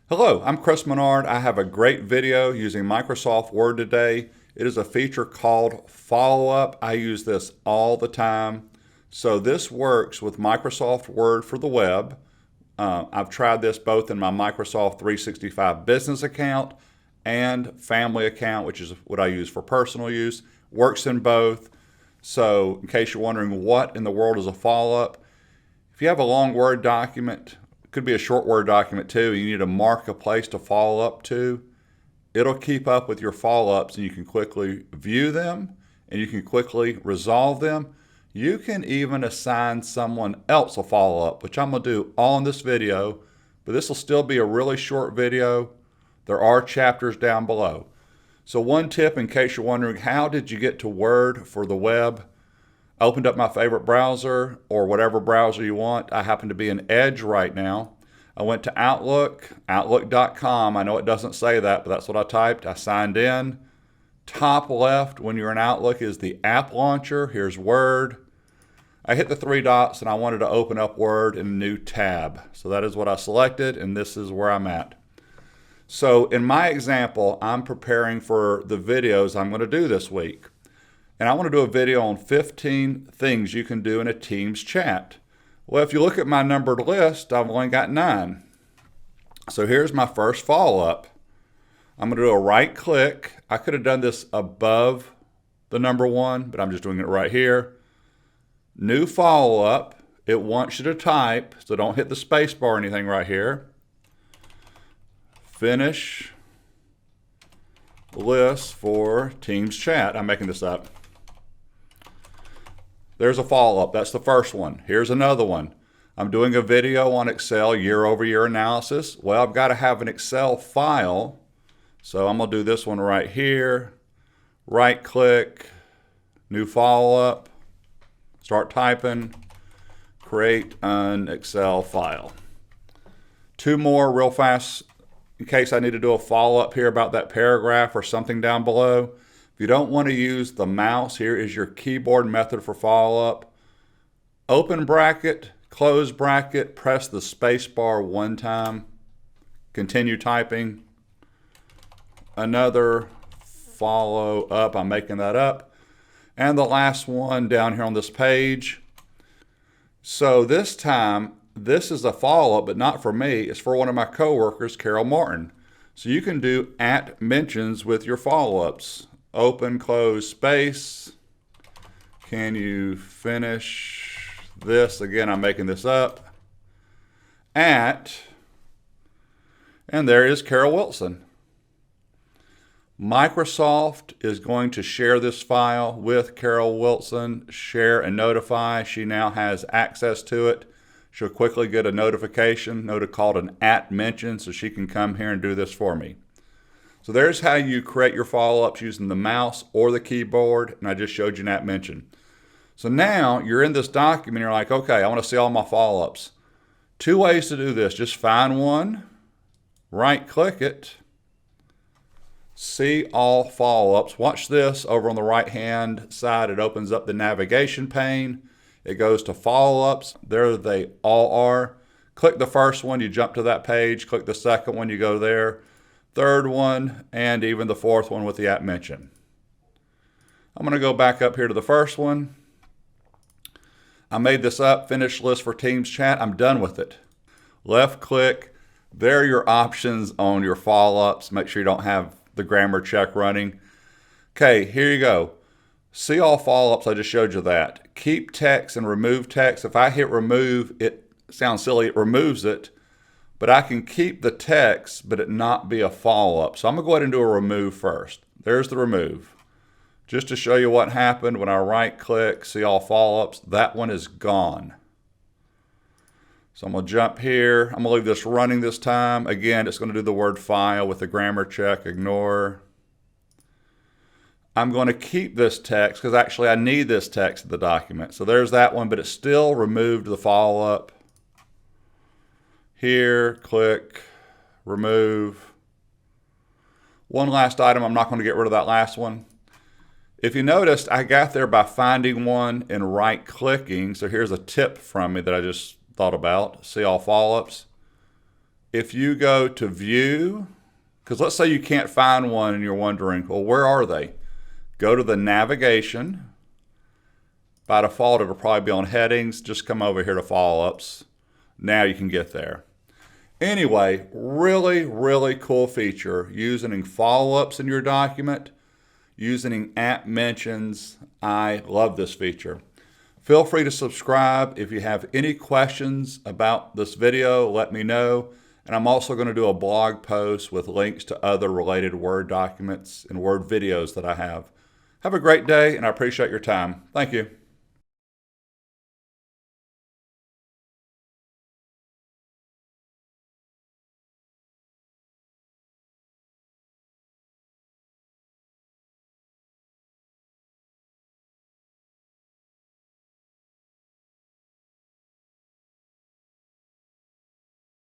Hello, I'm Chris Menard. I have a great video using Microsoft Word today. It is a feature called follow-up. I use this all the time. So this works with Microsoft Word for the web. I've tried this both in my Microsoft 365 business account and family account, which is what I use for personal use. Works in both. So in case you're wondering what in the world is a follow-up, if you have a long Word document, it could be a short Word document too, you need to mark a place to follow up to, it'll keep up with your follow-ups and you can quickly view them and you can quickly resolve them. You can even assign someone else a follow-up, which I'm going to do all in this video, but this will still be a really short video. There are chapters down below. So one tip in case you're wondering, how did you get to Word for the web? I opened up my favorite browser or whatever browser you want. I happen to be in Edge right now. I went to Outlook, outlook.com. I know it doesn't say that, but that's what I typed. I signed in. Top left when you're in Outlook is the app launcher. Here's Word. I hit the three dots and I wanted to open up Word in a new tab. So that is what I selected and this is where I'm at. So in my example, I'm preparing for the videos I'm going to do this week. And I want to do a video on 15 things you can do in a Teams chat. Well, if you look at my numbered list, I've only got 9. So here's my first follow-up. I'm going to do a right click. I could have done this above the number 1, but I'm just doing it right here. New follow-up. It wants you to type, so don't hit the space bar or anything right here. Finish list for Teams chat. I'm making this up. There's a follow-up. That's the first one. Here's another one. I'm doing a video on Excel year-over-year analysis. Well, I've got to have an Excel file. So I'm going to do this one right here. Right-click, new follow-up, start typing, create an Excel file. 2 more real fast in case I need to do a follow-up here about that paragraph or something down below. If you don't want to use the mouse, here is your keyboard method for follow-up. Open bracket, close bracket, press the space bar 1 time. Continue typing. Another follow-up, I'm making that up. And the last one down here on this page. So this time, this is a follow-up, but not for me. It's for one of my coworkers, Carol Martin. So you can do @mentions with your follow-ups. Open, close, space. Can you finish this? Again, I'm making this up. And there is Carol Wilson. Microsoft is going to share this file with Carol Wilson. Share and notify. She now has access to it. She'll quickly get a notification, called an @mention, so she can come here and do this for me. So there's how you create your follow-ups using the mouse or the keyboard, and I just showed you an @mention. So now you're in this document, you're like, okay, I want to see all my follow-ups. 2 ways to do this. Just find one, right-click it, see all follow-ups. Watch this over on the right-hand side. It opens up the navigation pane. It goes to follow-ups. There they all are. Click the first one, you jump to that page. Click the second one, you go there. Third one, and even the fourth one with the @mention. I'm going to go back up here to the first one. I made this up, finish list for Teams chat. I'm done with it. Left click. There are your options on your follow-ups. Make sure you don't have the grammar check running. Okay, here you go. See all follow-ups, I just showed you that. Keep text and remove text. If I hit remove, it sounds silly, it removes it. But I can keep the text, but it not be a follow-up. So I'm going to go ahead and do a remove first. There's the remove. Just to show you what happened when I right-click, see all follow-ups, that one is gone. So I'm going to jump here. I'm going to leave this running this time. Again, it's going to do the word file with the grammar check, ignore. I'm going to keep this text because actually I need this text in the document. So there's that one, but it still removed the follow-up. Here, click, remove. One last item, I'm not going to get rid of that last one. If you noticed, I got there by finding one and right-clicking. So here's a tip from me that I just thought about. See all follow-ups. if you go to View, because let's say you can't find one and you're wondering, well, where are they? Go to the navigation. By default, it'll probably be on headings. Just come over here to follow-ups. Now you can get there. Anyway, really, really cool feature using follow-ups in your document, using app mentions. I love this feature. Feel free to subscribe. If you have any questions about this video, let me know. And I'm also going to do a blog post with links to other related Word documents and Word videos that I have. Have a great day, and I appreciate your time. Thank you.